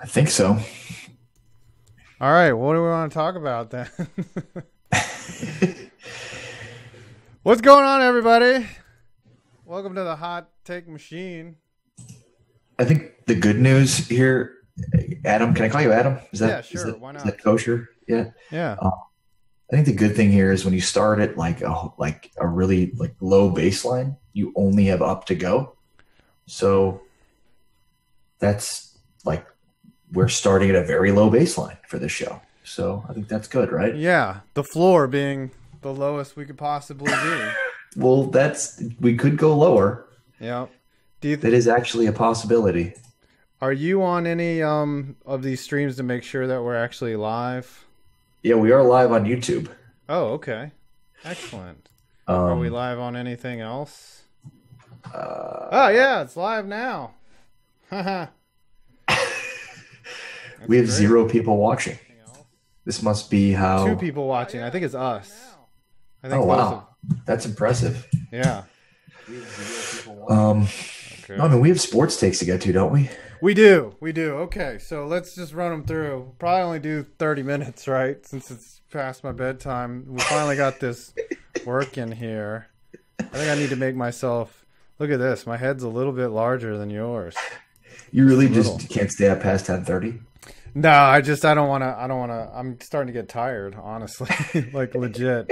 I think so. All right, what do we want to talk about then? What's going on, everybody? Welcome to the Hot Take Machine. I think the good news here, Adam. Can I call you Adam? Is Yeah, that is sure. that Why is not? that kosher? Yeah. Yeah. Uh, I think the good thing here is when you start at like a really like low baseline, you only have up to go. So that's like we're starting at a very low baseline for this show. So I think that's good, right? Yeah, the floor being the lowest we could possibly be. Well, that's we could go lower. Yeah. Do you That is actually a possibility. are you on any of these streams to make sure that we're actually live? Yeah, we are live on YouTube. Oh, okay. Excellent. Are we Um, live on anything else? Oh, uh, yeah, it's live now. Haha. we That's have great. zero people watching. This must be Two how. people watching. I think it's us. I Oh think both of. wow, that's impressive. Yeah. Um, no, I Okay. mean we have sports takes to get to, don't we? We do. We do. Okay. So let's just run them through. Probably only do 30 minutes, right? Since it's past my bedtime. We finally got this work in here. I think I need to make myself. Look at this. My head's a little bit larger than yours. You Just a really little. just can't stay up past 10:30. No, I don't want to. I don't want to. I'm starting to get tired, honestly. Like legit.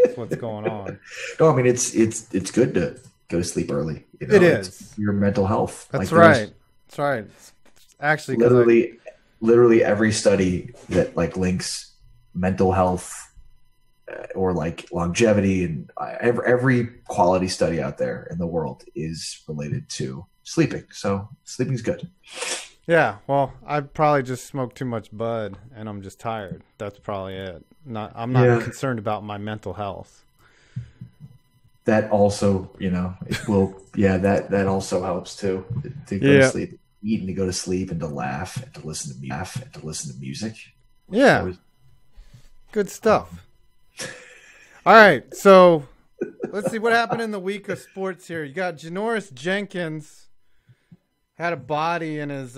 That's what's going on. No, I mean it's good to go to sleep early. You It know, it's is. your mental health. That's Like there's right. That's right. Actually, because I. literally literally every study that like links mental health or like longevity and every quality study out there in the world is related to sleeping. So sleeping's good. Yeah, well, I probably just smoked too much bud and I'm just tired. That's probably it. I'm not Yeah. concerned about my mental health. That also, it will, yeah, that also helps too to go to Yeah. sleep, eat and to go to sleep and to laugh and to listen to music, which is Yeah, always, good um, stuff. All right, so let's see what happened in the week of sports here. You got Janoris Jenkins had a body in his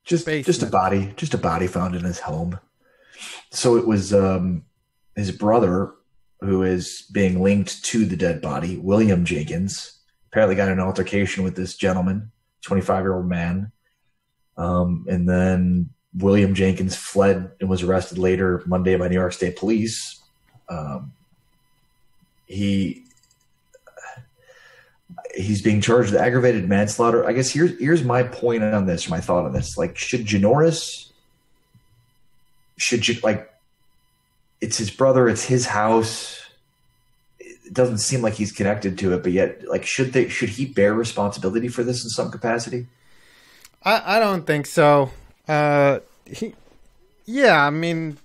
just basement. a body found in his home. So it was his brother who is being linked to the dead body, William Jenkins. Apparently got in an altercation with this gentleman, 25-year-old man. And then William Jenkins fled and was arrested later Monday by New York State Police. Um, he he's being charged with aggravated manslaughter. I guess here's my point on this, my thought on this. Like, should you like it's his brother, it's his house. It doesn't seem like he's connected to it, but yet like should he bear responsibility for this in some capacity? I don't think so. He, yeah, I mean,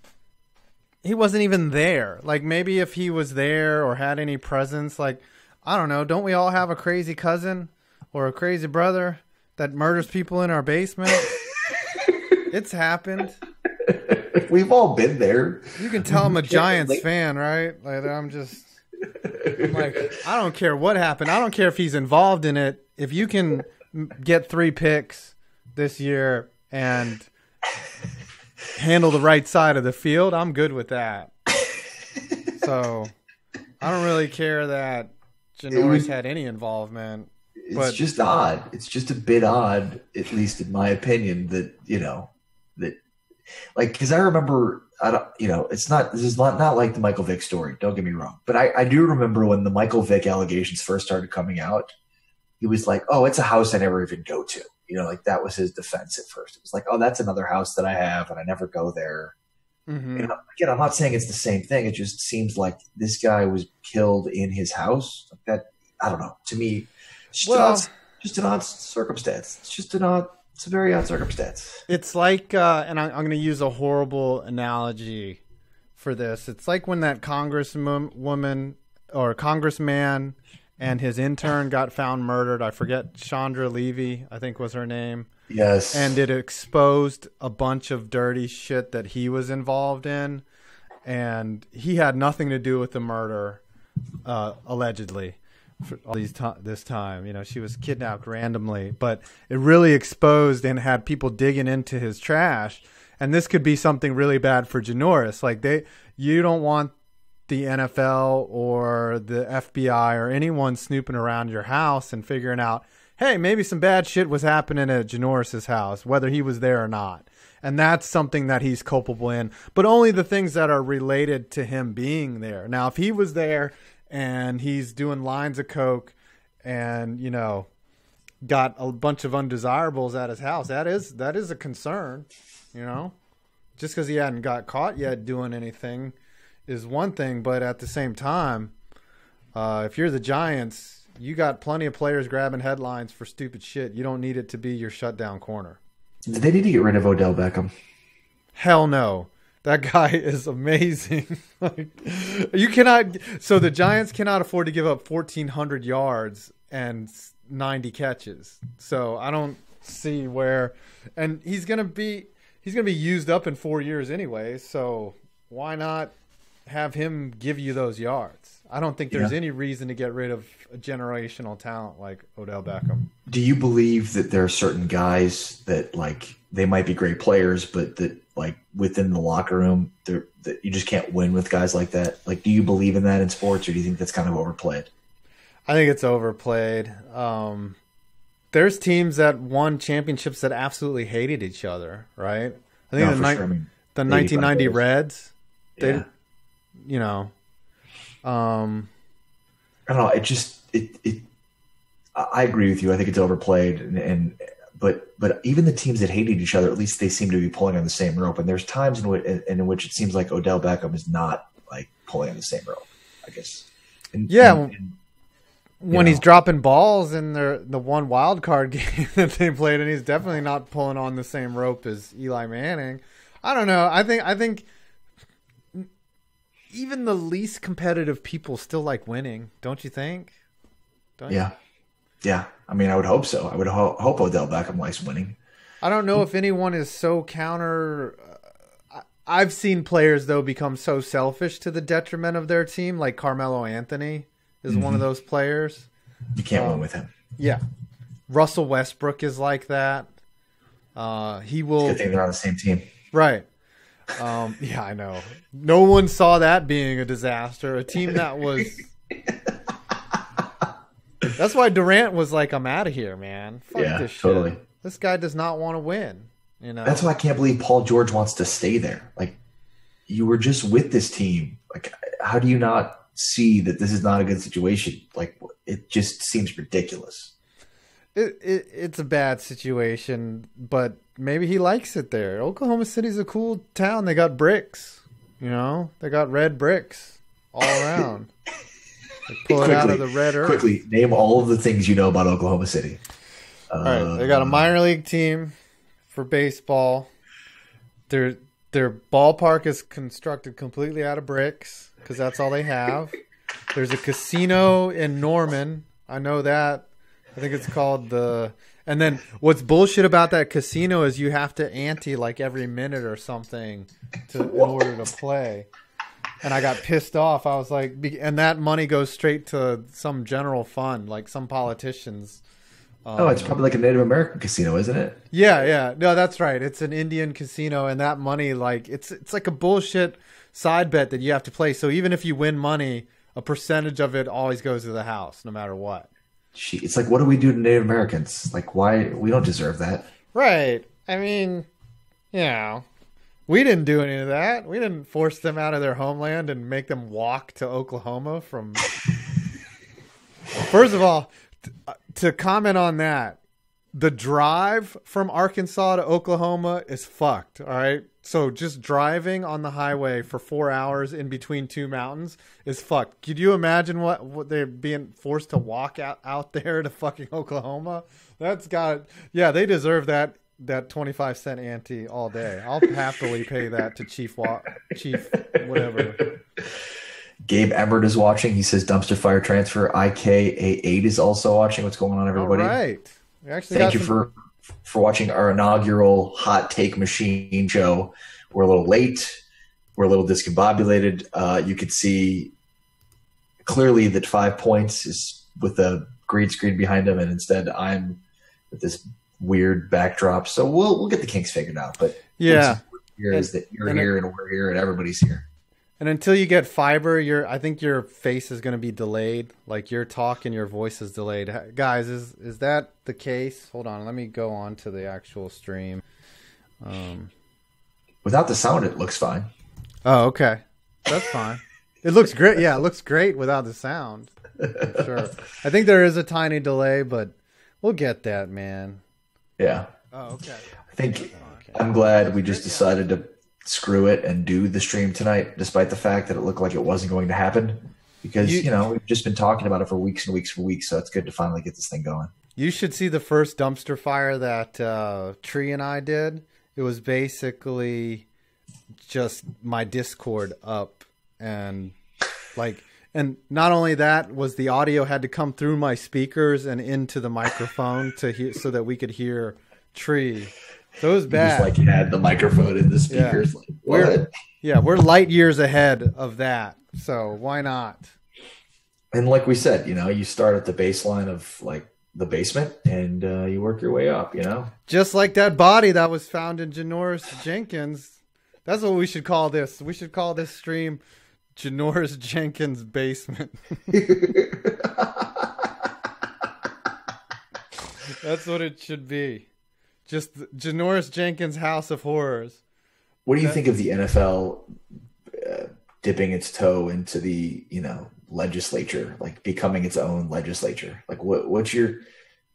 he wasn't even there. Like maybe if he was there or had any presence, like I don't know. Don't we all have a crazy cousin or a crazy brother that murders people in our basement? It's happened. We've all been there. You can tell I'm a You can't Giants relate. fan, right? Like I'm like, I don't care what happened. I don't care if he's involved in it. If you can get 3 picks this year and handle the right side of the field, I'm good with that. So I don't really care that It Janoris would, had any involvement. it's But just odd. It's just a bit odd, at least in my opinion, that that like because I remember I don't it's not this is not like the Michael Vick story. Don't get me wrong, but I do remember when the Michael Vick allegations first started coming out. He was like, "Oh, it's a house I never even go to." Like that was his defense at first. It was like, "Oh, that's another house that I have, and I never go there." mhm. And again, I'm not saying it's the same thing. It just seems like this guy was killed in his house. Like that, I don't know. To me, it's Well, just an odd circumstance. It's a very odd circumstance. it's like, and I'm going to use a horrible analogy for this. It's like when that congresswoman or congressman and his intern got found murdered. I forget, Chandra Levy, I think was her name. And Yes. it exposed a bunch of dirty shit that he was involved in. And he had nothing to do with the murder, allegedly. for all this time. You know, she was kidnapped randomly, but it really exposed and had people digging into his trash. And this could be something really bad for Janoris. Like you don't want the NFL or the FBI or anyone snooping around your house and figuring out, hey, maybe some bad shit was happening at Janoris' house, whether he was there or not. And that's something that he's culpable in, but only the things that are related to him being there. Now, if he was there and he's doing lines of coke and, you know, got a bunch of undesirables at his house, that is a concern, you know. Just because he hadn't got caught yet doing anything is one thing, but at the same time, if you're the Giants, you got plenty of players grabbing headlines for stupid shit. You don't need it to be your shutdown corner. Do they need to get rid of Odell Beckham? Hell no. That guy is amazing. You cannot. So the Giants cannot afford to give up 1,400 yards and 90 catches. So I don't see where. And he's gonna be used up in 4 years anyway. So why not have him give you those yards? I don't think there's any reason to get rid of a generational talent like Odell Beckham. Do you believe that there are certain guys that, like, they might be great players, but that, like, within the locker room, that you just can't win with guys like that? Like, do you believe in that in sports, or do you think that's kind of overplayed? I think it's overplayed. There's teams that won championships that absolutely hated each other, right? I think the 1990 Reds, they, you know, I don't know. I agree with you. I think it's overplayed, but even the teams that hated each other, at least they seem to be pulling on the same rope. And there's times in which it seems like Odell Beckham is not, like, pulling on the same rope, I guess. When he's dropping balls in the one wild card game that they played, and he's definitely not pulling on the same rope as Eli Manning. I don't know. I think even the least competitive people still like winning, don't you think? Yeah. I mean, I would hope so. I would hope Odell Beckham likes winning. I don't know if anyone is so counter. I've seen players, though, become so selfish to the detriment of their team, like Carmelo Anthony is one of those players. You can't win with him. Yeah. Russell Westbrook is like that. He will. It's a good thing they're on the same team. Right. Yeah, I know. No one saw that being a disaster. A team that was. That's why Durant was like, "I'm out of here, man. Fuck this shit. Totally. This guy does not want to win." You know. That's why I can't believe Paul George wants to stay there. Like, you were just with this team. Like, how do you not see that this is not a good situation? Like, it just seems ridiculous. It's a bad situation, but maybe he likes it there. Oklahoma City's a cool town. They got bricks, you know. They got red bricks all around. They pull it out of the red earth. Quickly, name all of the things you know about Oklahoma City. All right, they got a minor league team for baseball. Their ballpark is constructed completely out of bricks because that's all they have. There's a casino in Norman. I know that. I think it's called the. And then what's bullshit about that casino is you have to ante like every minute or something in order to play. And I got pissed off. I was like, and that money goes straight to some general fund, like some politicians. It's probably like a Native American casino, isn't it? Yeah. No, that's right. It's an Indian casino, and that money, like, it's like a bullshit side bet that you have to play. So even if you win money, a percentage of it always goes to the house, no matter what. It's like, what do we do to Native Americans? Like, why? We don't deserve that. Right. I mean, you know, we didn't do any of that. We didn't force them out of their homeland and make them walk to Oklahoma from. First of all, to comment on that, the drive from Arkansas to Oklahoma is fucked. All right. So just driving on the highway for 4 hours in between two mountains is fucked. Could you imagine what they're being forced to walk out there to fucking Oklahoma? That's got, yeah, they deserve that 25-cent ante all day. I'll happily pay that to Chief whatever. Gabe Emmert is watching. He says dumpster fire transfer. IKA8 is also watching. What's going on, everybody? All right. Thank you for watching our inaugural Hot Take Machine show. We're a little late. We're a little discombobulated. You could see clearly that 5 points is with a green screen behind him, and instead I'm with this weird backdrop. So we'll get the kinks figured out. But yeah, here is that you're here and we're here and everybody's here. And until you get fiber, I think your face is going to be delayed. Like your talk and your voice is delayed. Guys, is that the case? Hold on, let me go on to the actual stream. Without the sound, it looks fine. Oh, okay, that's fine. It looks great. Yeah, it looks great without the sound. Sure. I think there is a tiny delay, but we'll get that, man. Yeah. Oh, okay. I think I'm glad we just decided to screw it and do the stream tonight, despite the fact that it looked like it wasn't going to happen, because we've just been talking about it for weeks and weeks and weeks. So it's good to finally get this thing going. You should see the first dumpster fire that Tree and I did. It was basically just my Discord up, and not only that, was the audio had to come through my speakers and into the microphone to hear, so that we could hear Tree. So it was bad. Just had the microphone in the speakers. Yeah. We're light years ahead of that. So why not? And like we said, you start at the baseline of the basement and you work your way up, Just like that body that was found in Janoris Jenkins. That's what we should call this. We should call this stream Janoris Jenkins Basement. That's what it should be. Just Janoris Jenkins' House of Horrors. What do you think of the NFL dipping its toe into the, legislature, becoming its own legislature? What's your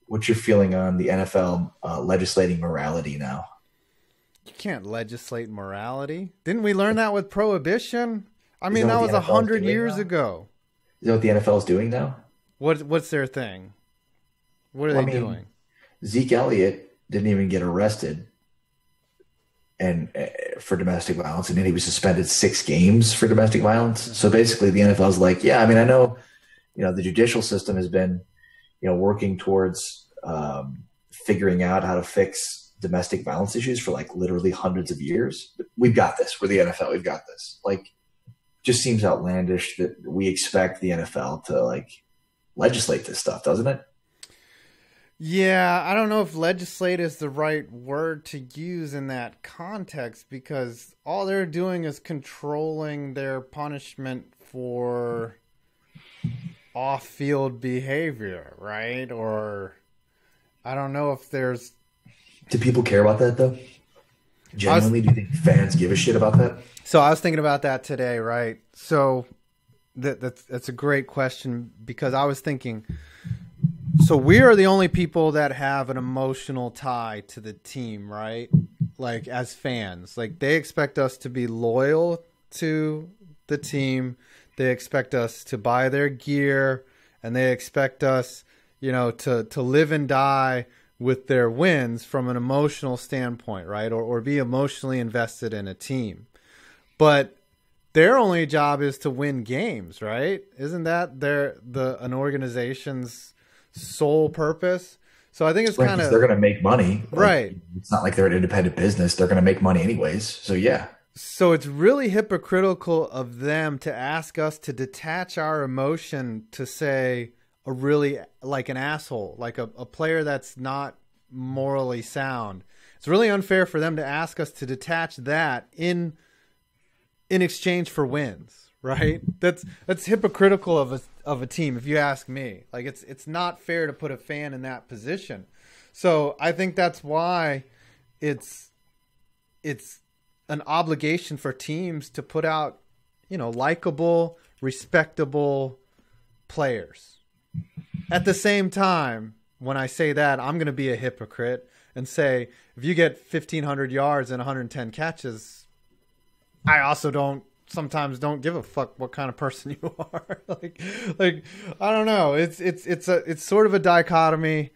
feeling on the NFL legislating morality now? You can't legislate morality. Didn't we learn that with prohibition? I mean, that was 100 years ago. Is that what the NFL is doing now? What's their thing? What are they doing? Zeke Elliott didn't even get arrested and for domestic violence, and then he was suspended 6 games for domestic violence. So basically the NFL is like, I know, the judicial system has been, working towards figuring out how to fix domestic violence issues for literally hundreds of years. But we've got this. We're the NFL. We've got this. Just seems outlandish that we expect the NFL to legislate this stuff, doesn't it? Yeah, I don't know if legislate is the right word to use in that context, because all they're doing is controlling their punishment for off-field behavior, right? Or I don't know if there's... Do people care about that, though? Genuinely, do you think fans give a shit about that? So I was thinking about that today, right? So that's a great question, because I was thinking... So we are the only people that have an emotional tie to the team, right? As fans, they expect us to be loyal to the team. They expect us to buy their gear, and they expect us, to live and die with their wins from an emotional standpoint, right? Or be emotionally invested in a team. But their only job is to win games, right? Isn't that an organization's sole purpose? So I think it's kind of, they're going to make money, right? It's not like they're an independent business. They're going to make money anyways. So yeah. So it's really hypocritical of them to ask us to detach our emotion to say a really an asshole, a player that's not morally sound. It's really unfair for them to ask us to detach that in exchange for wins. Right? That's hypocritical of a team, if you ask me. It's not fair to put a fan in that position. So I think that's why it's an obligation for teams to put out, likable, respectable players. At the same time, when I say that, I'm going to be a hypocrite and say, if you get 1,500 yards and 110 catches, I also sometimes don't give a fuck what kind of person you are. I don't know. It's sort of a dichotomy.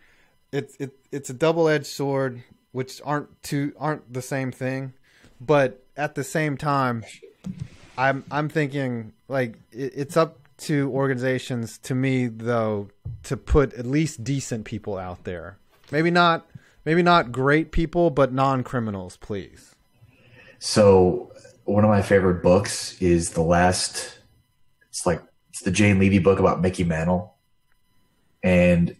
It's a double-edged sword, which aren't the same thing. But at the same time, I'm thinking it's up to organizations, to me though, to put at least decent people out there. Maybe not great people, but non-criminals, please. So one of my favorite books is it's the Jane Levy book about Mickey Mantle. And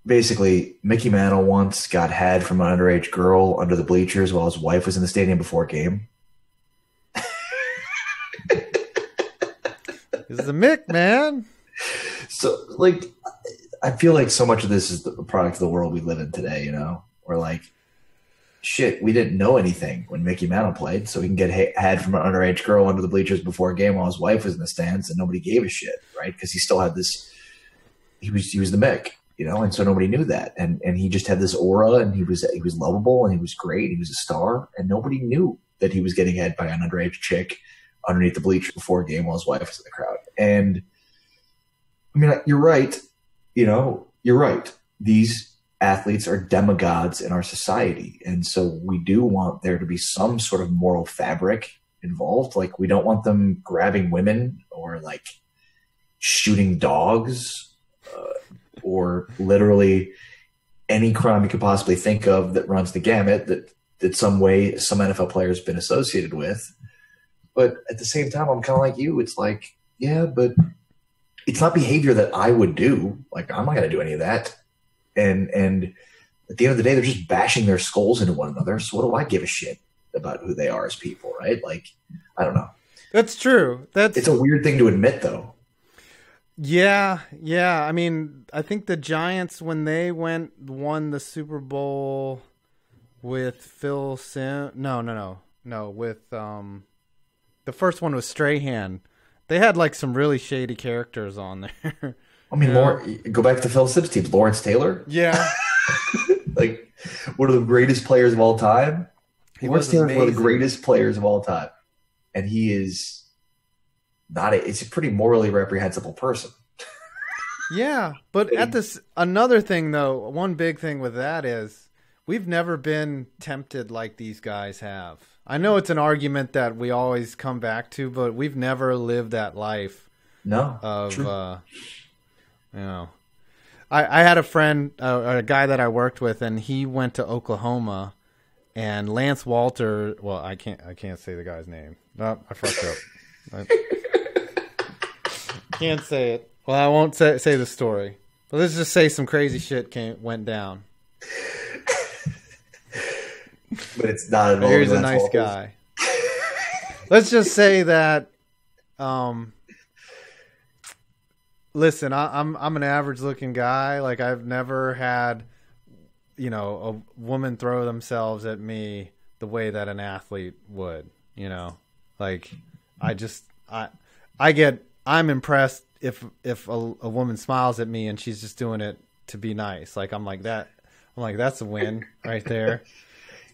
basically, Mickey Mantle once got had from an underage girl under the bleachers while his wife was in the stadium before a game. This is a Mick, man. So, like, I feel like so much of this is the product of the world we live in today, you know? Or like, shit, we didn't know anything when Mickey Mantle played, so he can get had from an underage girl under the bleachers before a game while his wife was in the stands, and nobody gave a shit, right? Because he still had this. He was the Mick, you know, and so nobody knew that, and he just had this aura, and he was lovable, and he was great, he was a star, and nobody knew that he was getting had by an underage chick underneath the bleachers before a game while his wife was in the crowd. And I mean, you're right, you know, you're right. These athletes are demigods in our society. And so we do want there to be some sort of moral fabric involved. Like, we don't want them grabbing women or like shooting dogs or literally any crime you could possibly think of that runs the gamut that some way some NFL player has been associated with. But at the same time, I'm kind of like you. It's like, yeah, but it's not behavior that I would do. Like, I'm not going to do any of that. And at the end of the day, they're just bashing their skulls into one another. So what do I give a shit about who they are as people, right? Like, I don't know. That's true. It's a weird thing to admit, though. Yeah. I mean, I think the Giants, when they won the Super Bowl with Phil Sim. No. With the first one was Strahan. They had like some really shady characters on there. I mean, go back to Phil Simms' teams. Lawrence Taylor? Yeah. Like, one of the greatest players of all time. Lawrence Taylor is one of the greatest players of all time. And he is it's a pretty morally reprehensible person. Yeah. But another thing, though, one big thing with that is we've never been tempted like these guys have. I know it's an argument that we always come back to, but we've never lived that life. No. True. You know, I had a friend, a guy that I worked with, and he went to Oklahoma, and Lance Walter. Well, I can't say the guy's name. No, I fucked up. Can't say it. Well, I won't say the story. But let's just say some crazy shit went down. But it's not. Here's a nice guy. Let's just say that. Listen, I'm an average looking guy. Like, I've never had, you know, a woman throw themselves at me the way that an athlete would, you know. Like, I'm impressed if a woman smiles at me and she's just doing it to be nice. Like, I'm like, that's a win right there.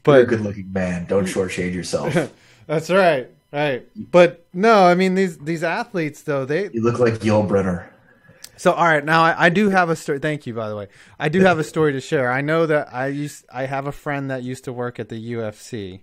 But you're a good looking man. Don't shortchange yourself. That's right. Right. But no, I mean, these athletes though, you look like Yul Brynner. So, all right, now I do have a story. Thank you, by the way. I do have a story to share. I know that I have a friend that used to work at the UFC,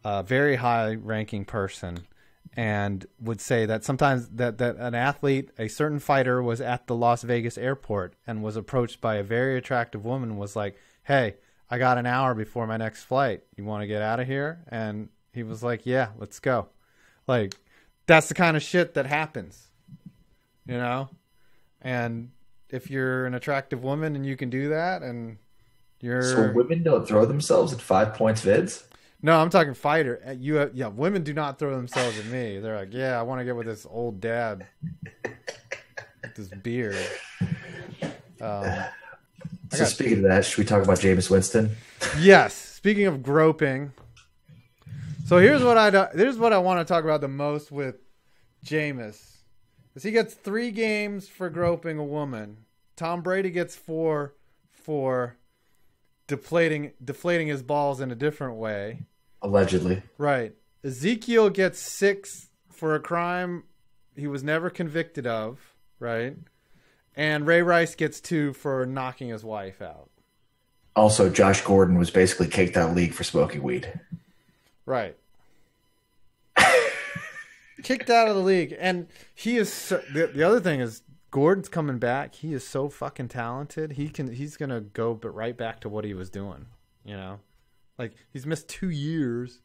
a very high-ranking person, and would say that sometimes that an athlete, a certain fighter, was at the Las Vegas airport and was approached by a very attractive woman, was like, hey, I got an hour before my next flight. You want to get out of here? And he was like, yeah, let's go. Like, that's the kind of shit that happens, you know? And if you're an attractive woman and you can do that, and so women don't throw themselves at 5 points vids? No, I'm talking fighter. Yeah, women do not throw themselves at me. They're like, yeah, I want to get with this old dad with this beard. So speaking of that, should we talk about Jameis Winston? Yes. Speaking of groping, so here's what I want to talk about the most with Jameis. Because he gets 3 games for groping a woman. Tom Brady gets 4 for deflating his balls in a different way. Allegedly. Right. Ezekiel gets 6 for a crime he was never convicted of. Right. And Ray Rice gets 2 for knocking his wife out. Also, Josh Gordon was basically kicked out of the league for smoking weed. Right. Kicked out of the league. And he is the other thing is Gordon's coming back. He is so fucking talented. He's going to go right back to what he was doing, you know? Like, he's missed 2 years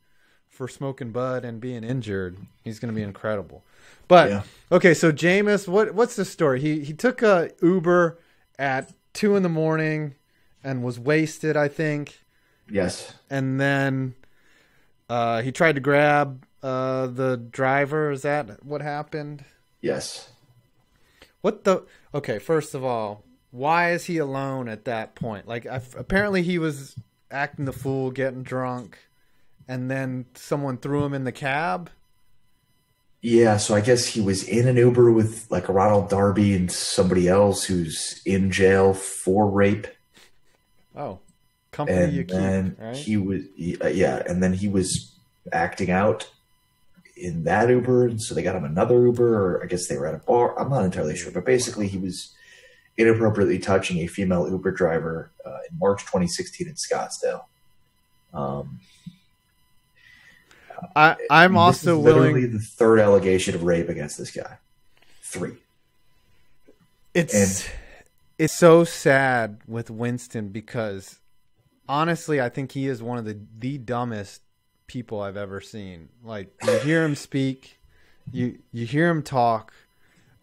for smoking bud and being injured. He's going to be incredible. But yeah. Okay, so Jameis, what's the story? He took a Uber at 2 a.m. and was wasted, I think. Yes. And then he tried to grab the driver. Is that what happened? Yes. Okay, first of all, why is he alone at that point? Like, apparently he was acting the fool, getting drunk, and then someone threw him in the cab. Yeah, so I guess he was in an Uber with like Ronald Darby and somebody else who's in jail for rape. Oh, company you keep, right? He was, and then he was acting out in that Uber, and so they got him another Uber, or I guess they were at a bar. I'm not entirely sure, but basically he was inappropriately touching a female Uber driver in March 2016 in Scottsdale. I'm also literally the third allegation of rape against this guy. 3. It's so sad with Winston because honestly, I think he is one of the dumbest people I've ever seen. Like, you hear him speak, you hear him talk,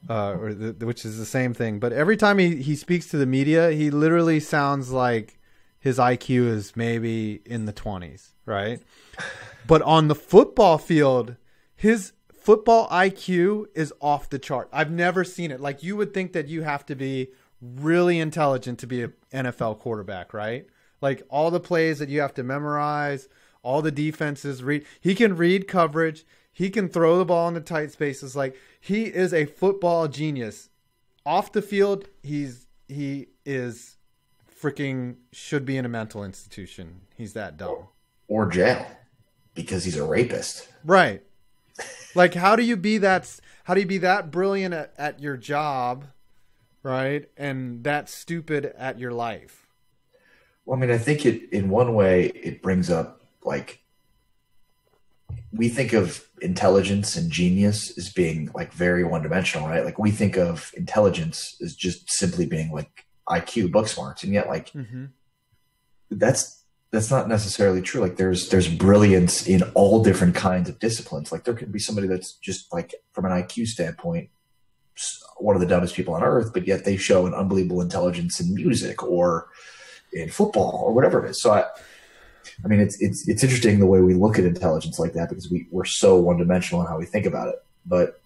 which is the same thing. But every time he speaks to the media, he literally sounds like his IQ is maybe in the 20s, right? But on the football field, his football IQ is off the chart. I've never seen it. Like, you would think that you have to be really intelligent to be an NFL quarterback, right? Like, all the plays that you have to memorize, all the defenses, he can read coverage. He can throw the ball into tight spaces. Like, he is a football genius. Off the field, he is freaking should be in a mental institution. He's that dumb. Or jail. Because he's a rapist. Right. Like, how do you be that brilliant at your job, right? And that stupid at your life? Well, I mean, I think in one way it brings up, like, we think of intelligence and genius as being like very one-dimensional, right? Like, we think of intelligence as just simply being like IQ, book smarts, and yet like that's not necessarily true. Like, there's brilliance in all different kinds of disciplines. Like, there could be somebody that's just like, from an IQ standpoint, one of the dumbest people on earth, but yet they show an unbelievable intelligence in music or in football or whatever it is. So I mean, it's interesting the way we look at intelligence like that, because we're so one dimensional in how we think about it. But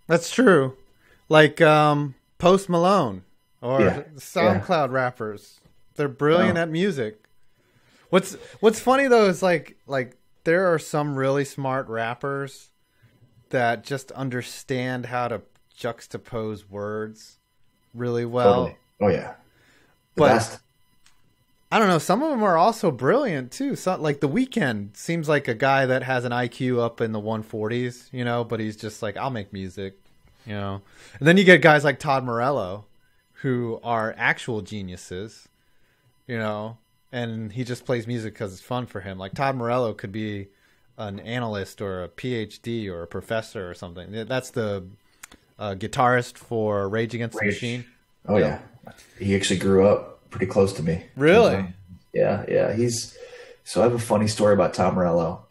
that's true. Like Post Malone or SoundCloud rappers, they're brilliant at music. What's funny though is like there are some really smart rappers that just understand how to juxtapose words really well. Totally. Oh yeah, but I don't know. Some of them are also brilliant too. So, like, The Weeknd seems like a guy that has an IQ up in the 140s, you know, but he's just like, I'll make music, you know. And then you get guys like Todd Morello, who are actual geniuses, you know, and he just plays music because it's fun for him. Like, Todd Morello could be an analyst or a PhD or a professor or something. That's the guitarist for Rage Against the Machine. Oh yeah, he actually grew up pretty close to me. Really? Yeah. So I have a funny story about Tom Morello.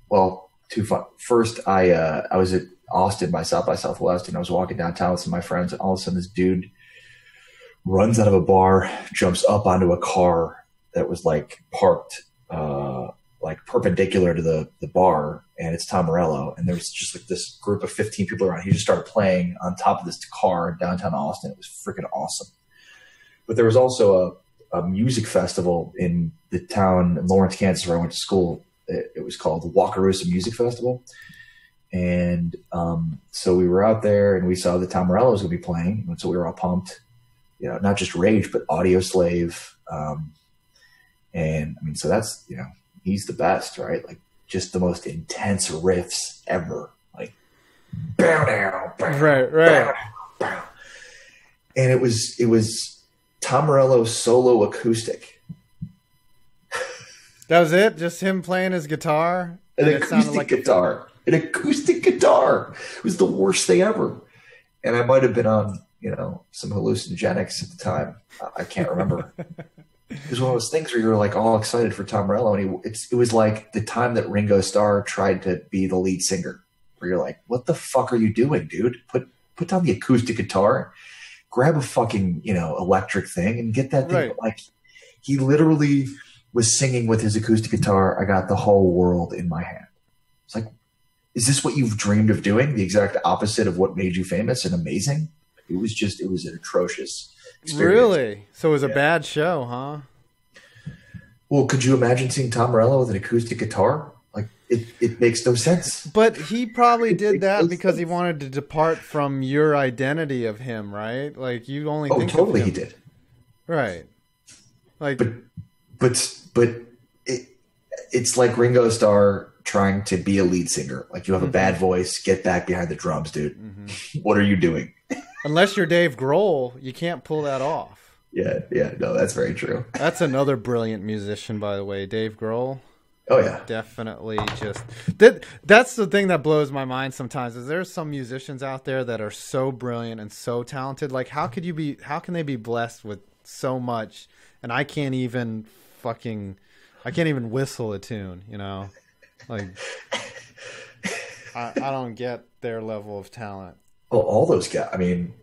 Well, two fun. First, I was at Austin by South by Southwest, and I was walking downtown with some of my friends, and all of a sudden this dude runs out of a bar, jumps up onto a car that was like parked like perpendicular to the bar, and it's Tom Morello. And there was just like this group of 15 people around. He just started playing on top of this car in downtown Austin. It was freaking awesome. But there was also a music festival in the town in Lawrence, Kansas, where I went to school. It was called the Wakarusa Music Festival. And so we were out there, and we saw that Tom Morello was going to be playing. And so we were all pumped, you know, not just Rage, but Audio Slave. And I mean, so that's, you know, he's the best, right? Like, just the most intense riffs ever. Like, bow down, right. Bow, bow. And it was Tom Morello's solo acoustic. That was it? Just him playing his guitar? An acoustic guitar. An acoustic guitar. It was the worst thing ever. And I might have been on, you know, some hallucinogenics at the time. I can't remember. It was one of those things where you're like all excited for Tom Morello, and it was like the time that Ringo Starr tried to be the lead singer, where you're like, "What the fuck are you doing, dude? Put down the acoustic guitar." grab a fucking, electric thing and get that thing. Right. Like, he literally was singing with his acoustic guitar, "I got the whole world in my hand." It's like, is this what you've dreamed of doing? The exact opposite of what made you famous and amazing? It was an atrocious experience. Really? So it was a bad show, huh? Well, could you imagine seeing Tom Morello with an acoustic guitar? Like, it makes no sense. But he probably did that because he wanted to depart from your identity of him, right? Like, you only think totally of him. he did. Right. Like, but it's like Ringo Starr trying to be a lead singer. Like, you have a bad voice, get back behind the drums, dude. Mm-hmm. What are you doing? Unless you're Dave Grohl, you can't pull that off. Yeah, no, that's very true. That's another brilliant musician, by the way, Dave Grohl. Oh yeah, definitely. Just that's the thing that blows my mind sometimes. Is there's some musicians out there that are so brilliant and so talented. Like, how can they be blessed with so much? And I can't even whistle a tune. Like, I don't get their level of talent. Well, all those guys. I mean,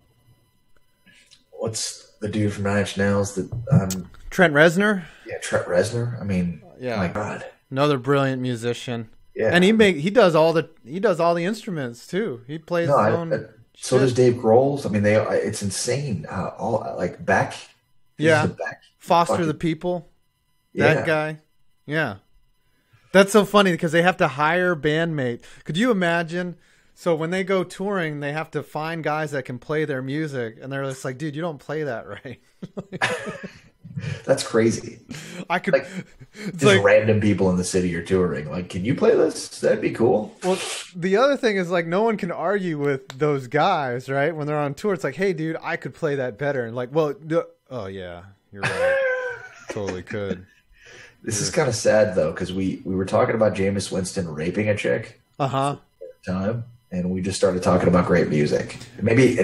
what's the dude from Nine Inch Nails that? Trent Reznor. Yeah, Trent Reznor. I mean, yeah. My God. Another brilliant musician. Yeah, and he does all the instruments too. He plays his own. So does Dave Grohl. I mean, it's insane. All like Beck. Yeah, Foster the People. That guy. Yeah, that's so funny because they have to hire bandmates. Could you imagine? So when they go touring, they have to find guys that can play their music, and they're just like, "Dude, you don't play that right." That's crazy. I could just random people in the city are touring. Like, can you play this? That'd be cool. Well, the other thing is, like, no one can argue with those guys, right? When they're on tour, it's like, "Hey, dude, I could play that better." And like, well, oh yeah, you're right. Totally could. This is kind of sad though, because we were talking about Jameis Winston raping a chick. Time, and we just started talking about great music. Maybe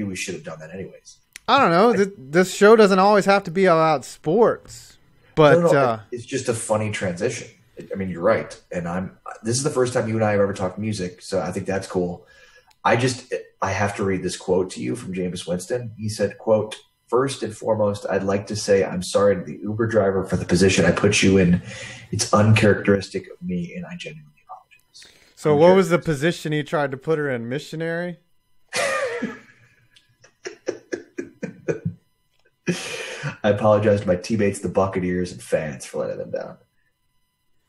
we should have done that anyways. I don't know. This show doesn't always have to be about sports, but no, it's just a funny transition. I mean, you're right, and this is the first time you and I have ever talked music, so I think that's cool. I have to read this quote to you from Jameis Winston. He said, quote, "First and foremost, I'd like to say I'm sorry to the Uber driver for the position I put you in. It's uncharacteristic of me, and I genuinely apologize." So what was the position he tried to put her in? Missionary? "I apologize to my teammates, the Buccaneers, and fans for letting them down."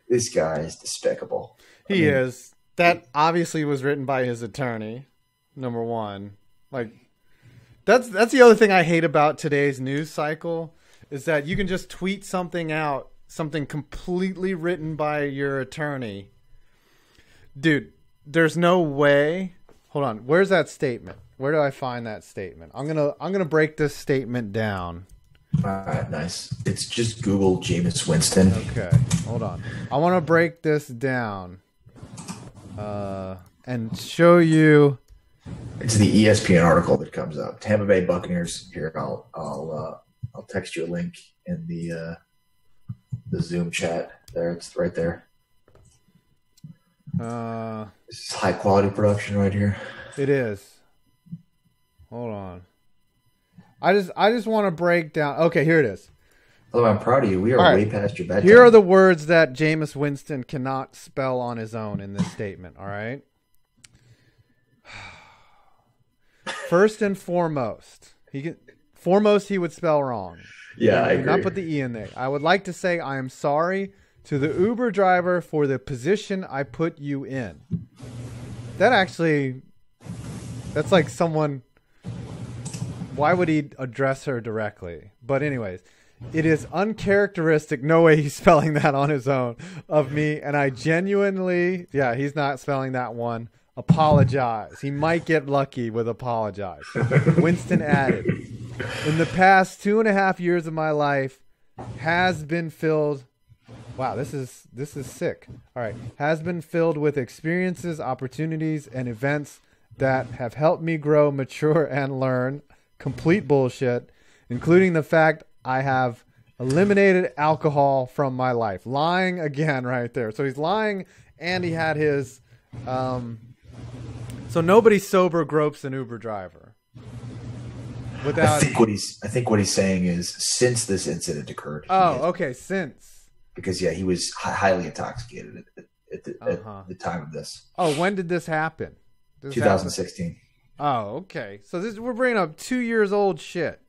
This guy is despicable. He is. That obviously was written by his attorney, number one. Like, that's the other thing I hate about today's news cycle, is that you can just tweet something out, something completely written by your attorney. Dude, there's no way. Hold on. Where's that statement? Where do I find that statement? I'm gonna break this statement down. All right, nice. It's just Google Jameis Winston. Okay, hold on. I want to break this down and show you. It's the ESPN article that comes up. Tampa Bay Buccaneers. Here, I'll text you a link in the Zoom chat. There, it's right there. This is high quality production right here. It is. Hold on. I just want to break down. Okay, here it is. Oh, I'm proud of you. We are way past your bedtime. Here are the words that Jameis Winston cannot spell on his own in this statement. All right. First and foremost, he would spell wrong. Yeah, I agree. Not put the E in there. "I would like to say I am sorry to the Uber driver for the position I put you in." That's like someone. Why would he address her directly? But anyways, "It is uncharacteristic," no way he's spelling that on his own, "of me, and I genuinely," yeah, he's not spelling that one, "apologize." He might get lucky with apologize. Winston added, "In the past 2.5 years of my life has been filled," wow, this is sick. All right. "Has been filled with experiences, opportunities, and events that have helped me grow, mature, and learn." Complete bullshit, including the fact I have eliminated alcohol from my life. Lying again right there. So he's lying, and he had his... So nobody sober gropes an Uber driver. Without. I think what he's saying is since this incident occurred. Okay. Since. Because he was highly intoxicated at the time of this. Oh, when did this happen? 2016. Oh, okay. So we're bringing up 2 years old shit.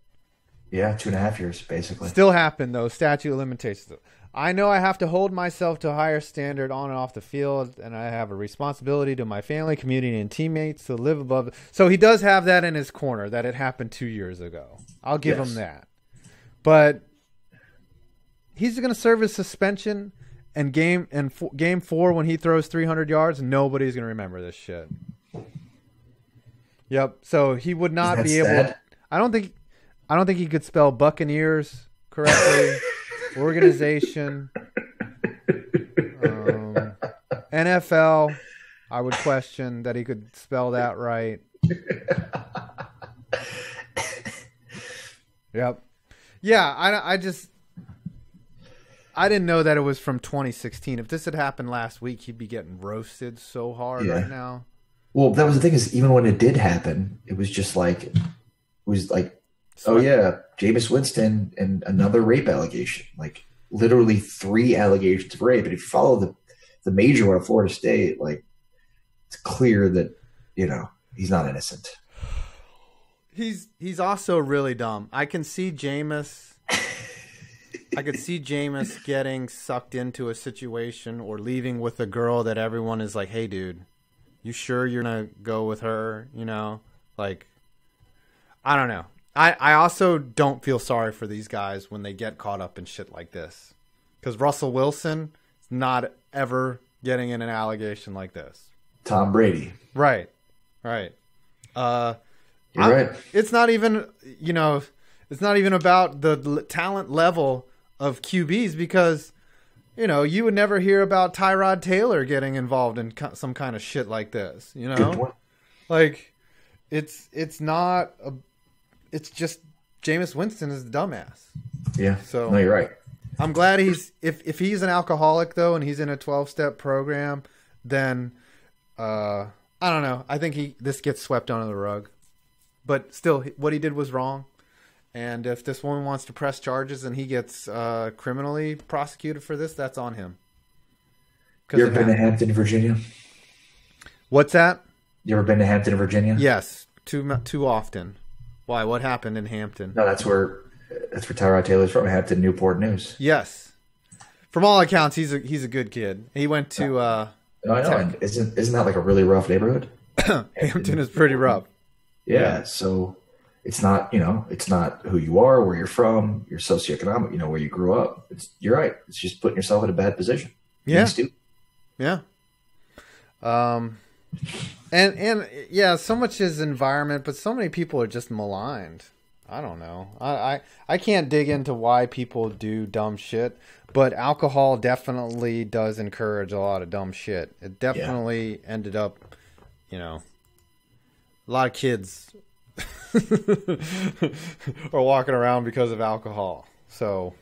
Yeah, 2.5 years basically. Still happened though. Statute of limitations. I know I have to hold myself to a higher standard on and off the field, and I have a responsibility to my family, community, and teammates to live above. So he does have that in his corner that it happened 2 years ago. I'll give him that. But he's going to serve his suspension and game 4 when he throws 300 yards. Nobody's going to remember this shit. Yep. So he would not be able. I don't think he could spell Buccaneers correctly. Organization, NFL. I would question that he could spell that right. Yep. Yeah, I didn't know that it was from 2016. If this had happened last week, he'd be getting roasted so hard right now. Well, that was the thing is, even when it did happen, it was just like, oh yeah, Jameis Winston and another rape allegation. Like literally 3 allegations of rape. And if you follow the major one of Florida State, like it's clear that, he's not innocent. He's also really dumb. I can see Jameis getting sucked into a situation or leaving with a girl that everyone is like, hey dude, you sure you're gonna go with her? Like, I don't know. I also don't feel sorry for these guys when they get caught up in shit like this. Because Russell Wilson is not ever getting in an allegation like this. Tom Brady. Right. You're right. It's not even, it's not even about the talent level of QBs because, you would never hear about Tyrod Taylor getting involved in some kind of shit like this, Good point. Like, it's not a... It's just Jameis Winston is the dumbass. Yeah. So no, you're right. I'm glad if he's an alcoholic though, and he's in a 12-step program, then I don't know. I think this gets swept under the rug. But still, what he did was wrong. And if this woman wants to press charges and he gets criminally prosecuted for this, that's on him. You ever been to Hampton, Virginia? What's that? You ever been to Hampton, Virginia? Yes, too often. Why? What happened in Hampton? No, that's where Tyrod Taylor's from. Hampton, Newport News. Yes, from all accounts, he's a good kid. He went to. No, I know. And isn't that like a really rough neighborhood? Hampton is pretty rough. Yeah, so it's not it's not who you are, where you're from, your socioeconomic, where you grew up. You're right. It's just putting yourself in a bad position. Yeah. Yeah. And yeah, so much is environment, but so many people are just maligned. I don't know. I can't dig into why people do dumb shit, but alcohol definitely does encourage a lot of dumb shit. It definitely ended up, a lot of kids are walking around because of alcohol. So,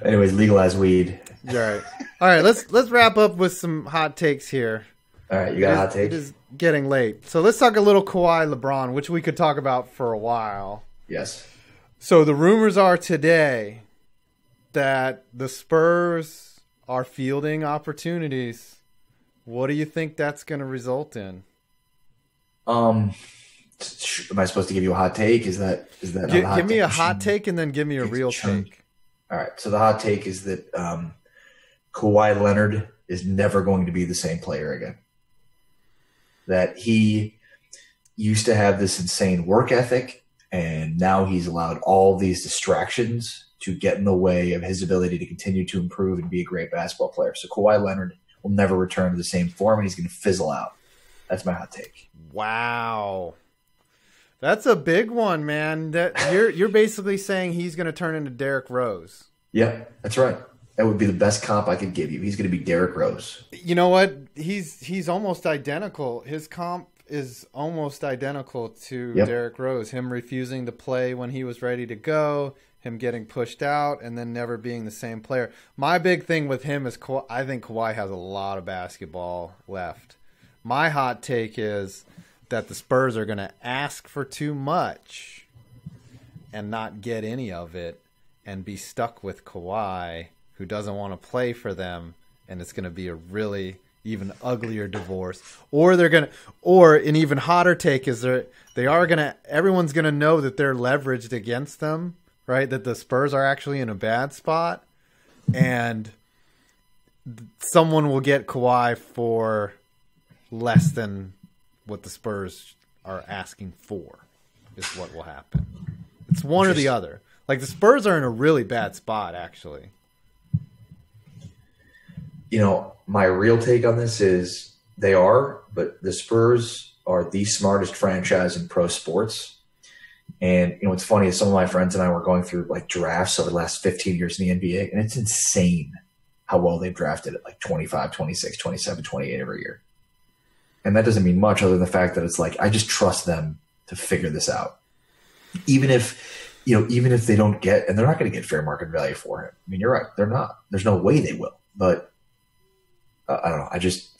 anyways, legalize weed. All right. Let's wrap up with some hot takes here. All right, you got a hot take? It is getting late. So let's talk a little Kawhi LeBron, which we could talk about for a while. Yes. So the rumors are today that the Spurs are fielding opportunities. What do you think that's going to result in? Am I supposed to give you a hot take? Is that give me a hot take and then give me a real take. All right. So the hot take is that Kawhi Leonard is never going to be the same player again. That he used to have this insane work ethic, and now he's allowed all these distractions to get in the way of his ability to continue to improve and be a great basketball player. So Kawhi Leonard will never return to the same form, and he's going to fizzle out. That's my hot take. Wow. That's a big one, man. That you're basically saying he's going to turn into Derrick Rose. Yeah, that's right. That would be the best comp I could give you. He's going to be Derrick Rose. You know what? He's almost identical. His comp is almost identical to Derrick Rose. Him refusing to play when he was ready to go, him getting pushed out, and then never being the same player. My big thing with him is I think Kawhi has a lot of basketball left. My hot take is that the Spurs are going to ask for too much and not get any of it and be stuck with Kawhi, who doesn't want to play for them, and it's going to be a really even uglier divorce. Or an even hotter take is everyone's going to know that they're leveraged against them, right? That the Spurs are actually in a bad spot, and someone will get Kawhi for less than what the Spurs are asking for is what will happen. It's one or the other. Like, the Spurs are in a really bad spot, actually. You know, my real take on this is they are, but the Spurs are the smartest franchise in pro sports. And, you know, what's funny is some of my friends and I were going through, like, drafts over the last 15 years in the NBA, and it's insane how well they've drafted at, like, 25, 26, 27, 28 every year. And that doesn't mean much other than the fact that it's like, I just trust them to figure this out. Even if they don't get, and they're not going to get fair market value for him. I mean, you're right. They're not. There's no way they will. But I don't know.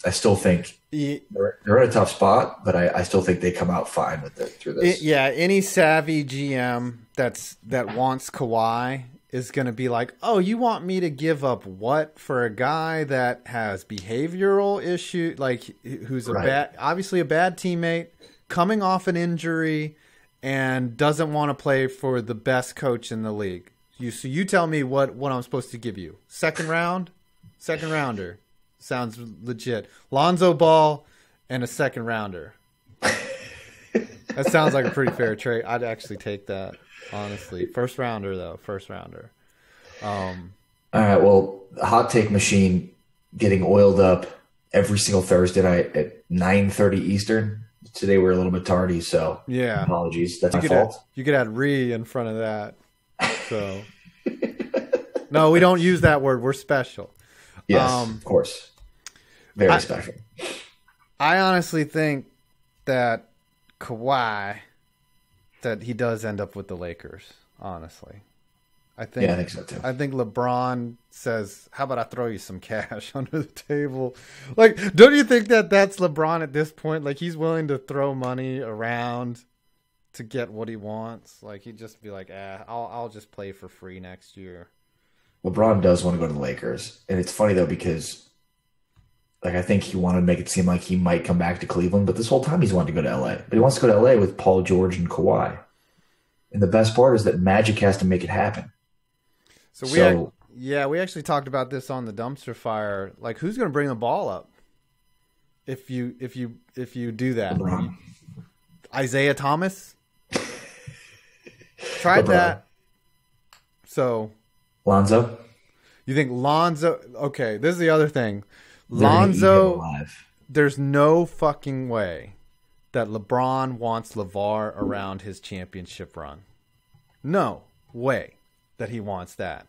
I still think they're in a tough spot, but I still think they come out fine with it through this. Any savvy GM that wants Kawhi is going to be like, oh, you want me to give up what for a guy that has behavioral issue, like who's obviously a bad teammate, coming off an injury, and doesn't want to play for the best coach in the league. So you tell me what I'm supposed to give you. Second rounder. Sounds legit. Lonzo Ball and a second rounder. That sounds like a pretty fair trade. I'd actually take that, honestly. First rounder. All right, well, the hot take machine getting oiled up every single Thursday night at 9:30 Eastern. Today we're a little bit tardy, so yeah, apologies. That's my fault. You could add "re" in front of that. So no, we don't use that word. We're special. Yes, of course. Very special. I honestly think that Kawhi, that he does end up with the Lakers, honestly. I think so too. I think LeBron says, how about I throw you some cash under the table? Like, don't you think that that's LeBron at this point? Like, he's willing to throw money around to get what he wants. Like, he'd just be like, I'll just play for free next year. LeBron does want to go to the Lakers. And it's funny, though, because like, I think he wanted to make it seem like he might come back to Cleveland, but this whole time he's wanted to go to LA. But he wants to go to LA with Paul George and Kawhi. And the best part is that Magic has to make it happen. So we actually talked about this on the dumpster fire. Like, who's going to bring the ball up if you do that? LeBron. Isaiah Thomas tried that. So Lonzo. You think Lonzo? Okay, this is the other thing. Lonzo. There's no fucking way that LeBron wants LeVar around his championship run. No way that he wants that.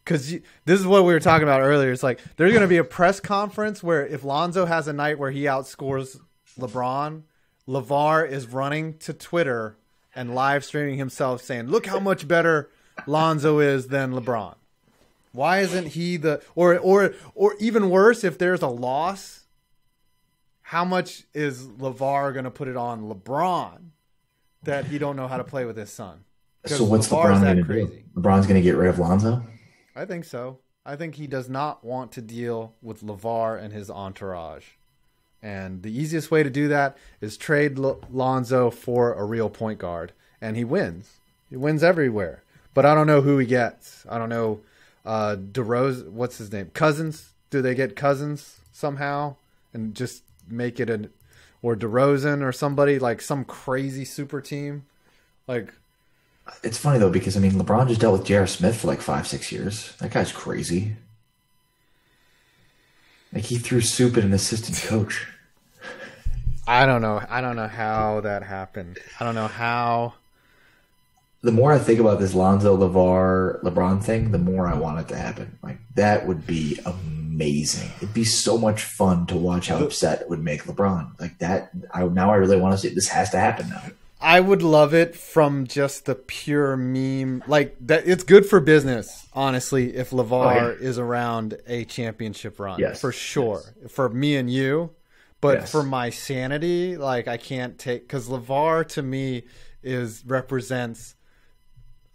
Because this is what we were talking about earlier. It's like there's going to be a press conference where if Lonzo has a night where he outscores LeBron, LeVar is running to Twitter and live streaming himself saying, look how much better Lonzo is than LeBron. Why isn't he or even worse, if there's a loss, how much is LeVar going to put it on LeBron that he don't know how to play with his son? So what's LeBron going to do? LeBron's going to get rid of Lonzo? I think so. I think he does not want to deal with LeVar and his entourage. And the easiest way to do that is trade Lonzo for a real point guard. And he wins. He wins everywhere. But I don't know who he gets. I don't know. DeRozan, what's his name? Cousins? Do they get Cousins somehow? And just make it or DeRozan or somebody, like some crazy super team? Like, it's funny, though, because, I mean, LeBron just dealt with J.R. Smith for like 5-6 years. That guy's crazy. Like, he threw soup at an assistant coach. I don't know. I don't know how that happened. I don't know how. The more I think about this Lonzo, LeBron thing, the more I want it to happen. Like, that would be amazing. It'd be so much fun to watch how upset it would make LeBron. Like, that, now I really want to see this has to happen now. I would love it from just the pure meme. Like, that, it's good for business, honestly, if LeVar is around a championship run. Yes. For sure. Yes. For me and you. But Yes. for my sanity, like I can't take, because LeVar to me represents,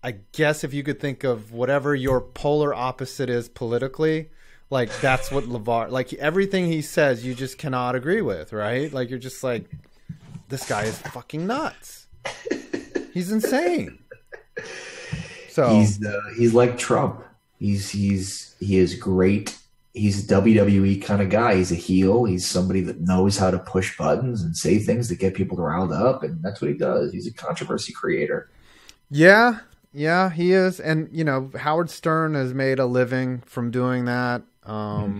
I guess if you could think of whatever your polar opposite is politically, like that's what LeVar, like everything he says, you just cannot agree with, right? Like you're just like, this guy is fucking nuts. He's insane. So He's like Trump. He is great. He's a WWE kind of guy. He's a heel. He's somebody that knows how to push buttons and say things that get people riled up, and that's what he does. He's a controversy creator. yeah, he is. And you know, Howard Stern has made a living from doing that. A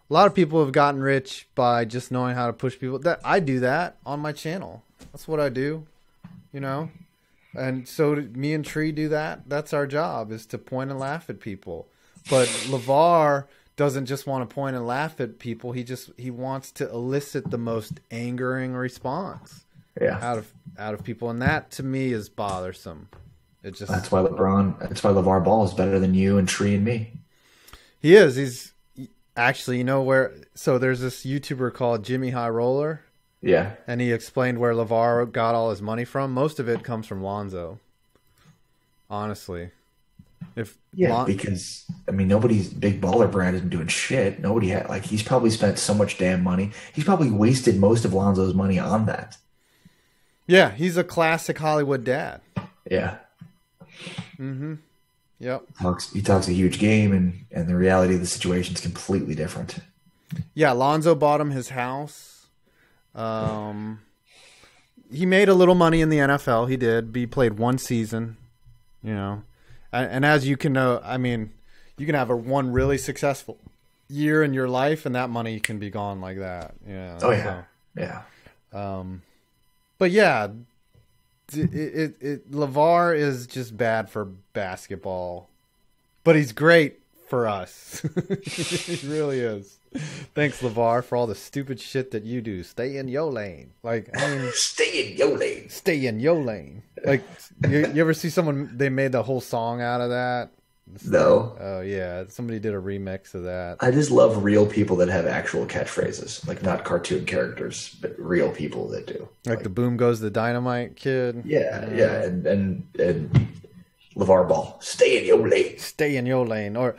lot of people have gotten rich by just knowing how to push people. That I do that on my channel. That's what I do, you know. And so me and Tree do that. That's our job, is to point and laugh at people. But LeVar doesn't just want to point and laugh at people. He wants to elicit the most angering response out of people, and that to me is bothersome. It just that's why LeVar Ball is better than you and Tree and me. He is. He's actually, you know where? So there's this YouTuber called Jimmy High Roller. Yeah. And he explained where LeVar got all his money from. Most of it comes from Lonzo. Honestly. Because I mean, nobody's big baller brand isn't doing shit. Nobody had, like, he's probably spent so much damn money. He's probably wasted most of Lonzo's money on that. Yeah, he's a classic Hollywood dad. Yeah. Mm-hmm. Yep. He talks a huge game, and the reality of the situation is completely different. Yeah, Lonzo bought him his house. He made a little money in the NFL. He did. He played one season, you know. And as you can know, I mean, you can have one really successful year in your life, and that money can be gone like that. You know? Oh yeah, so, yeah. But yeah, LeVar is just bad for basketball, but he's great for us. He really is. Thanks, LeVar, for all the stupid shit that you do. Stay in your lane. Like, I mean, stay in your lane. Stay in your lane. Like, you ever see someone, they made the whole song out of that? No. Oh, yeah. Somebody did a remix of that. I just love real people that have actual catchphrases. Like, not cartoon characters, but real people that do. Like the Boom Goes the Dynamite kid? Yeah. And LeVar Ball. Stay in your lane. Stay in your lane. Or,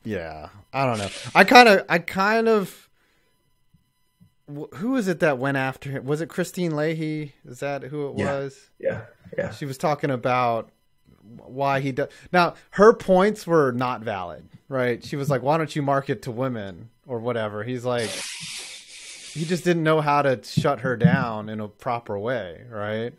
yeah. I don't know. I kind of. Who is it that went after him? Was it Christine Leahy? Is that who it was? Yeah. She was talking about why he does. Now, her points were not valid, right? She was like, "Why don't you market to women or whatever?" He's like, he just didn't know how to shut her down in a proper way, right?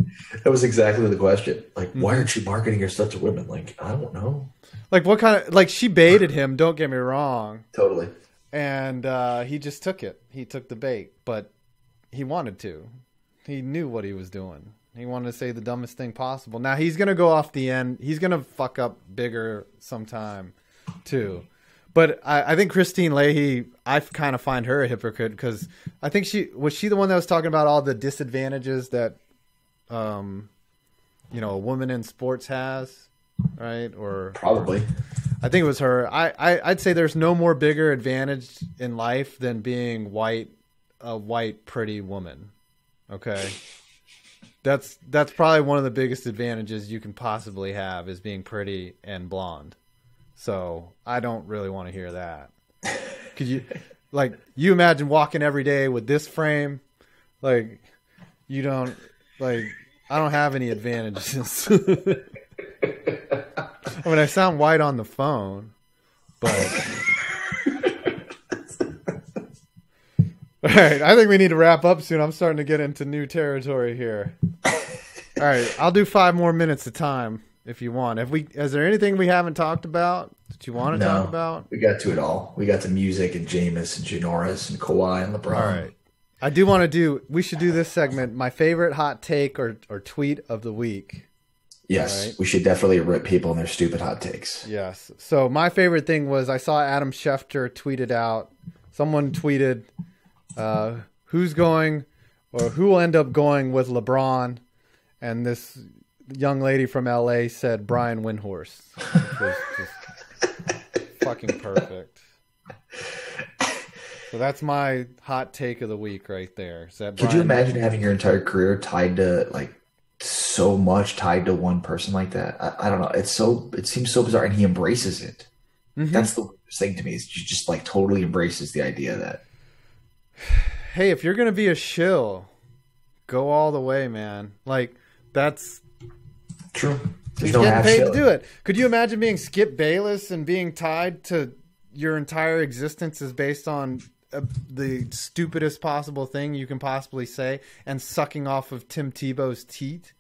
That was exactly the question. Like, why aren't you marketing your stuff to women? Like, I don't know. Like, what kind of, like, she baited him, don't get me wrong. Totally. And he just took it. He took the bait, but he wanted to. He knew what he was doing. He wanted to say the dumbest thing possible. Now, he's going to go off the end. He's going to fuck up bigger sometime, too. But I think Christine Leahy, I kind of find her a hypocrite, because I think was she the one that was talking about all the disadvantages that, a woman in sports has, right? Or probably. I think it was her. I'd say there's no more bigger advantage in life than being a white, pretty woman. Okay. That's probably one of the biggest advantages you can possibly have, is being pretty and blonde. So I don't really want to hear that. Could you imagine walking every day with this frame? Like, you don't, like, I don't have any advantages. I mean, I sound white on the phone, but all right. I think we need to wrap up soon. I'm starting to get into new territory here. All right, I'll do 5 more minutes of time if you want. Is there anything we haven't talked about that you want to talk about? We got to it all. We got to music and Jameis and Janoris and Kawhi and LeBron. All right. I do want to we should do this segment, my favorite hot take or tweet of the week. Yes, right? We should definitely rip people and their stupid hot takes. Yes. So my favorite thing was, I saw Adam Schefter tweeted out, someone tweeted, who will end up going with LeBron? And this young lady from LA said Brian Windhorst. Which was just fucking perfect. So that's my hot take of the week right there. Is that Could you imagine having your entire career tied to like so much tied to one person like that? I don't know. It seems so bizarre, and he embraces it. That's the weirdest thing to me. Is he just like totally embraces the idea that, hey, if you're gonna be a shill, go all the way, man. Like that's true. He's getting paid to do it. Could you imagine being Skip Bayless and being tied to your entire existence is based on the stupidest possible thing you can possibly say and sucking off of Tim Tebow's teat?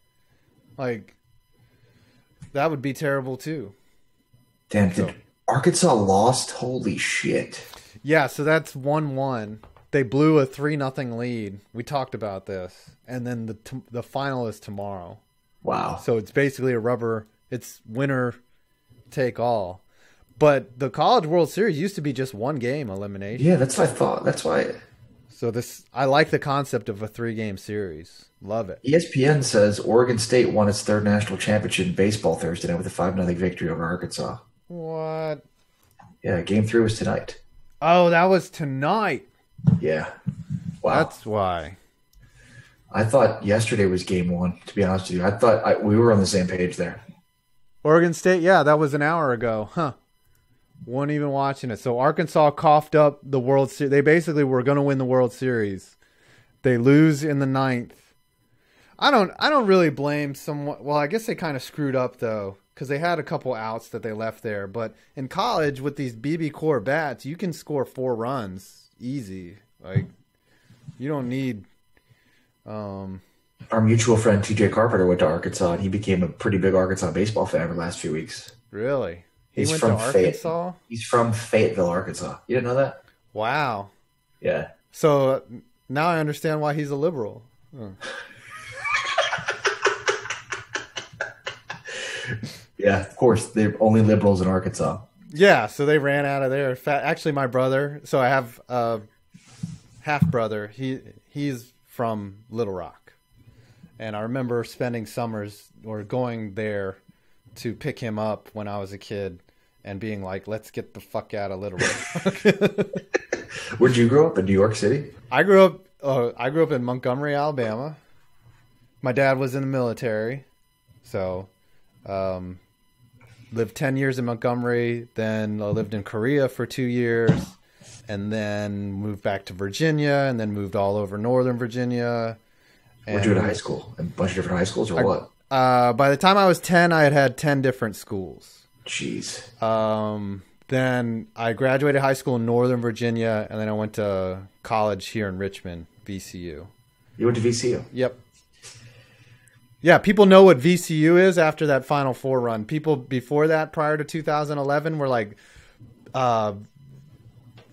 Like, that would be terrible too. Damn, did Arkansas lost? Holy shit. Yeah, so that's 1-1. They blew a 3-0 lead. We talked about this. And then the final is tomorrow. Wow. So it's basically it's winner take all. But the College World Series used to be just one game elimination. Yeah, that's what I thought. That's why. So I like the concept of a 3-game series. Love it. ESPN says Oregon State won its third national championship in baseball Thursday night with a 5-0 victory over Arkansas. What? Yeah, game 3 was tonight. Oh, that was tonight. Yeah. Wow. That's why. I thought yesterday was game 1, to be honest with you. I thought we were on the same page there. Oregon State, yeah, that was an hour ago. Huh. Wasn't even watching it. So Arkansas coughed up the World Series. They basically were going to win the World Series. They lose in the 9th. I don't really blame someone. Well, I guess they kind of screwed up, though, because they had a couple outs that they left there. But in college, with these BB core bats, you can score 4 runs easy. Like, you don't need... Our mutual friend TJ Carpenter went to Arkansas, and he became a pretty big Arkansas baseball fan over the last few weeks. Really? He's went from to Arkansas? He's from Fayetteville, Arkansas. You didn't know that? Wow. Yeah. So now I understand why he's a liberal. Huh. Yeah, of course. They're only liberals in Arkansas. Yeah, so they ran out of there. Actually, my brother, so I have a half-brother. He's from Little Rock. And I remember spending summers or going there to pick him up when I was a kid and being like, let's get the fuck out of Little Rock. Where'd you grow up? In New York City? I grew up in Montgomery, Alabama. My dad was in the military. So, lived 10 years in Montgomery. Then I lived in Korea for 2 years. And then moved back to Virginia. And then moved all over Northern Virginia. Where'd you go to high school? A bunch of different high schools or what? By the time I was 10, I had 10 different schools. Jeez. Then I graduated high school in Northern Virginia, and then I went to college here in Richmond, VCU. You went to VCU? Yep. Yeah, people know what VCU is after that Final Four run. People before that, prior to 2011, were like,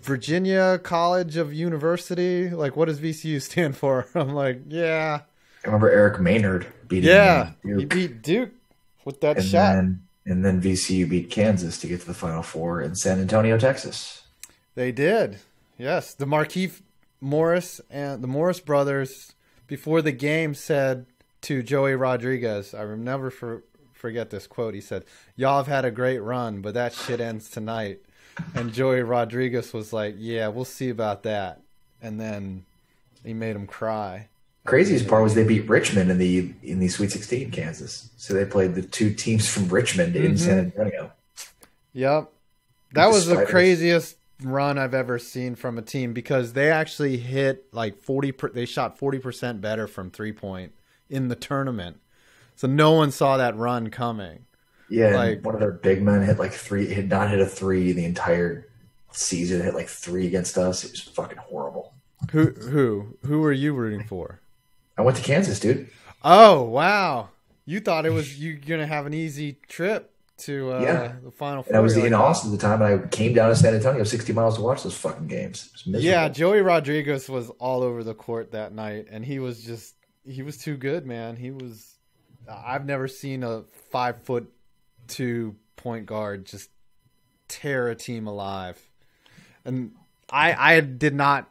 Virginia College of University. Like, what does VCU stand for? I'm like, yeah. I remember Eric Maynard beating Duke. He beat Duke with that shot. And then VCU beat Kansas to get to the Final Four in San Antonio, Texas. They did. Yes. The Markieff Morris and the Morris brothers, before the game, said to Joey Rodriguez, I will never forget this quote. He said, y'all have had a great run, but that shit ends tonight. And Joey Rodriguez was like, yeah, we'll see about that. And then he made him cry. Craziest part was they beat Richmond in the Sweet 16, Kansas. So they played the 2 teams from Richmond in San Antonio. Yep. That was the craziest run I've ever seen from a team because they actually hit like they shot 40% better from 3-point in the tournament. So no one saw that run coming. Yeah, like, one of their big men had not hit a 3 the entire season. Hit like 3 against us. It was fucking horrible. Who were you rooting for? I went to Kansas, dude. Oh, wow. You thought it was you going to have an easy trip to the Final Four. And I was in Austin at the time, and I came down to San Antonio 60 miles to watch those fucking games. It was miserable. Yeah, Joey Rodriguez was all over the court that night, and he was too good, man. I've never seen a 5'2" point guard just tear a team alive. And I did not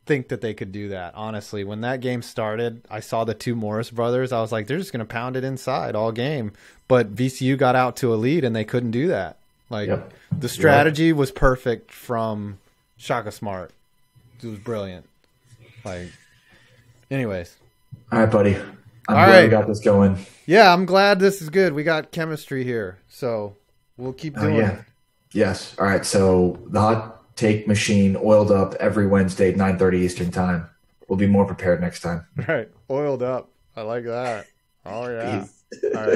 think that they could do that, honestly. When that game started, I saw the 2 Morris brothers. I was like, they're just going to pound it inside all game. But VCU got out to a lead, and they couldn't do that. Like, the strategy was perfect from Shaka Smart. It was brilliant. Like, anyways. All right, buddy. I'm All glad right. we got this going. Yeah, I'm glad this is good. We got chemistry here, so we'll keep doing it. Yes. All right. So the hot take machine oiled up every Wednesday at 9:30 Eastern time. We'll be more prepared next time. Right. Oiled up. I like that. Oh, yeah. Peace. All right.